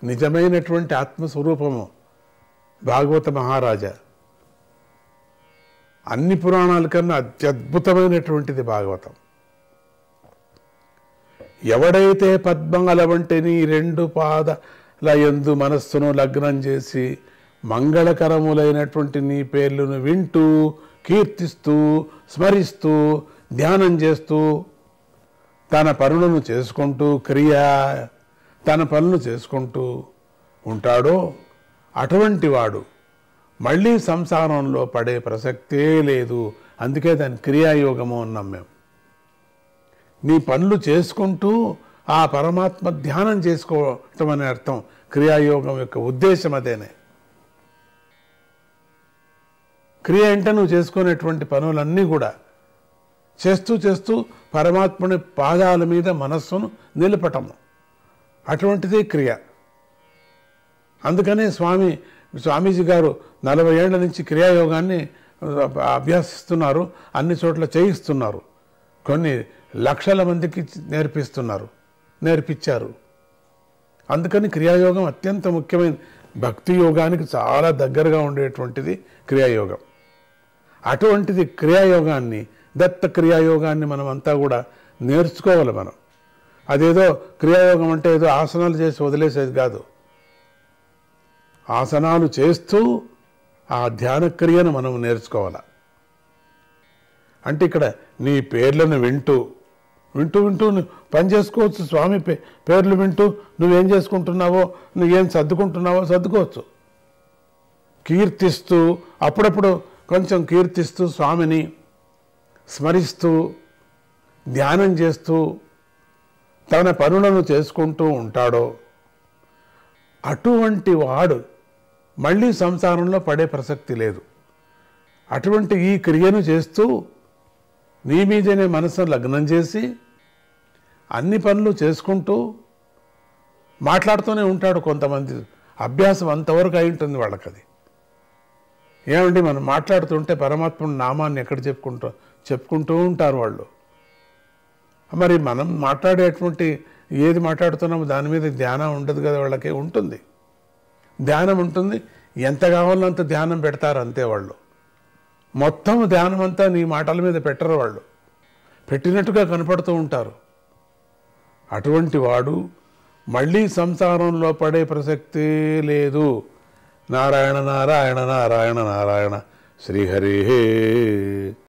నిజమైనటువంటి ఆత్మస్వరూపము భాగవత మహారాజా. అన్ని పురాణాల కన్నా అత్యద్భుతమైనటువంటిది భాగవతం. ఎవడైతే పద్మాల వంటి నీ రెండు పాదాల యందు మనస్సును లగ్నం చేసి మంగళకరములైనటువంటి నీ పేర్లను వింటూ కీర్తిస్తూ స్మరిస్తూ ధ్యానం చేస్తూ తన పనులను చేసుకుంటూ తన పనులు చేసుకుంటూ ఉంటాడో అటువంటి వాడు మళ్ళీ సంసారంలో పడే ప్రసక్తే లేదు. అందుకే దాని క్రియాయోగము అన్నాం మేము. నీ పనులు చేసుకుంటూ ఆ పరమాత్మ ధ్యానం చేసుకోవటం అనే అర్థం. క్రియాయోగం యొక్క ఉద్దేశం అదేనే. క్రియ అంటే నువ్వు చేసుకునేటువంటి పనులన్నీ కూడా చేస్తూ చేస్తూ పరమాత్ముని పాదాల మీద మనస్సును నిలపటము, అటువంటిదే క్రియ. అందుకనే స్వామీజీ గారు 40 ఏళ్ల నుంచి క్రియాయోగాన్ని అభ్యాసిస్తున్నారు, అన్ని చోట్ల చేయిస్తున్నారు, కొన్ని లక్షల మందికి నేర్పించారు. అందుకని క్రియాయోగం అత్యంత ముఖ్యమైన, భక్తి యోగానికి చాలా దగ్గరగా ఉండేటువంటిది క్రియాయోగం. అటువంటిది క్రియాయోగాన్ని, దత్త క్రియాయోగాన్ని మనం అంతా కూడా నేర్చుకోవాలి. మనం అదేదో క్రియాయోగం అంటే ఏదో ఆసనాలు చేసి వదిలేసేది కాదు. ఆసనాలు చేస్తూ ఆ ధ్యాన క్రియను మనం నేర్చుకోవాలి. అంటే ఇక్కడ నీ పేర్లను వింటూ పని చేసుకోవచ్చు. స్వామి పేర్లు వింటూ నువ్వేం చేసుకుంటున్నావో, నువ్వేం సర్దుకుంటున్నావో సర్దుకోవచ్చు. కీర్తిస్తూ, అప్పుడప్పుడు కొంచెం కీర్తిస్తూ, స్వామిని స్మరిస్తూ, ధ్యానం చేస్తూ తన పనులను చేసుకుంటూ ఉంటాడో అటువంటి వాడు మళ్ళీ సంసారంలో పడే ప్రసక్తి లేదు. అటువంటి ఈ క్రియను చేస్తూ నీ మీదనే మనసును లగ్నం చేసి అన్ని పనులు చేసుకుంటూ మాట్లాడుతూనే ఉంటాడు. కొంతమంది అభ్యాసం అంతవరకు అయి ఉంటుంది వాళ్ళకి. అది ఏమండి, మనం మాట్లాడుతుంటే పరమాత్ముడి నామాన్ని ఎక్కడ చెప్పుకుంటూ ఉంటారు వాళ్ళు. మరి మనం మాట్లాడేటువంటి ఏది మాట్లాడుతున్నామో దాని మీద ధ్యానం ఉండదు కదా వాళ్ళకి. ఉంటుంది, ధ్యానం ఉంటుంది. ఎంత కావాలో అంత ధ్యానం పెడతారు అంతే వాళ్ళు. మొత్తం ధ్యానం అంతా నీ మాటల మీద పెట్టరు వాళ్ళు, పెట్టినట్టుగా కనపడుతూ ఉంటారు. అటువంటి వాడు మళ్ళీ సంసారంలో పడే ప్రసక్తే లేదు. నారాయణ నారాయణ నారాయణ నారాయణ శ్రీహరి.